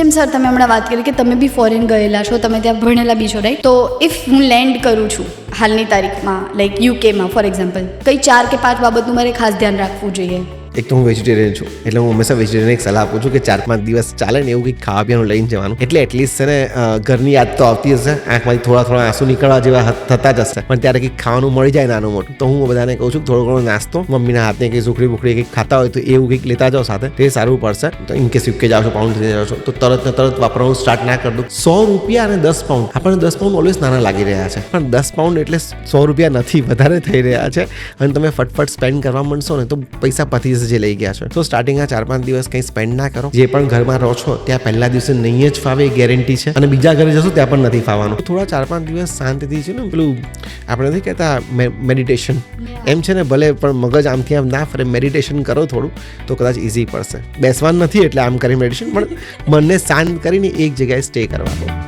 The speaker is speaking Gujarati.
જેમ સર તમે હમણાં વાત કરી કે તમે બી ફોરેન ગયેલા છો, તમે ત્યાં ભણેલા બી છો, રાઈટ? તો ઇફ હું લેન્ડ કરું છું હાલની તારીખમાં લાઈક યુકેમાં ફોર એક્ઝામ્પલ, કઈ 4 કે 5 બાબતનું મારે ખાસ ધ્યાન રાખવું જોઈએ? એક તો હું વેજીટેરિયન છું, એટલે હું હંમેશા વેજીટેરિયન એક સલાહ આપું છું કે 4-5 દિવસ ચાલે ને એવું કંઈક ખાવા પીવાનું લઈને જવાનું. એટલે એટલીસ્ટ છે ને ઘરની યાદ તો આવતી હશે, આંખમાંથી થોડા આંસુ નીકળવા જેવા થતા જ હશે, પણ ત્યારે કંઈક ખાવાનું મળી જાય નાનું મોટું, તો હું બધાને કહું છું થોડો ઘણો નાસ્તો, મમ્મીના હાથને કંઈક સુખડી બુખડી કંઈક ખાતા હોય તો એવું કંઈક લેતા જાઓ સાથે, તે સારું પડશે. તો ઇન કેસ યુકે જાઓ છો, પાઉન્ડ થઈ જાઓ છો, તો તરત વાપરવાનું સ્ટાર્ટ ના કરી દો. 100 રૂપિયા અને 10 પાઉન્ડ, આપણને 10 પાઉન્ડ ઓલવેઝ નાના લાગી રહ્યા છે, પણ 10 પાઉન્ડ એટલે 100 રૂપિયા નથી, વધારે થઈ રહ્યા છે. અને તમે ફટફટ સ્પેન્ડ કરવા માંડશો ને તો પૈસા પતી જશે જે લઈ ગયા છે. તો સ્ટાર્ટિંગના 4-5 દિવસ કંઈ સ્પેન્ડ ના કરો. જે પણ ઘરમાં રહો છો ત્યાં પહેલા દિવસે નહીં જ ફાવે એ ગેરંટી છે, અને બીજા ઘરે જશો ત્યાં પણ નથી ફાવવાનું. થોડા 4-5 દિવસ શાંતિથી છે ને પેલું આપણે નથી કહેતા મેડિટેશન, એમ છે ને, ભલે પણ મગજ આમથી આમ ના ફરે, મેડિટેશન કરો થોડું તો કદાચ ઇઝી પડશે. બેસવાનું નથી એટલે આમ કરી મેડિટેશન, પણ મનને શાંત કરીને એક જગ્યાએ સ્ટે કરવાનું.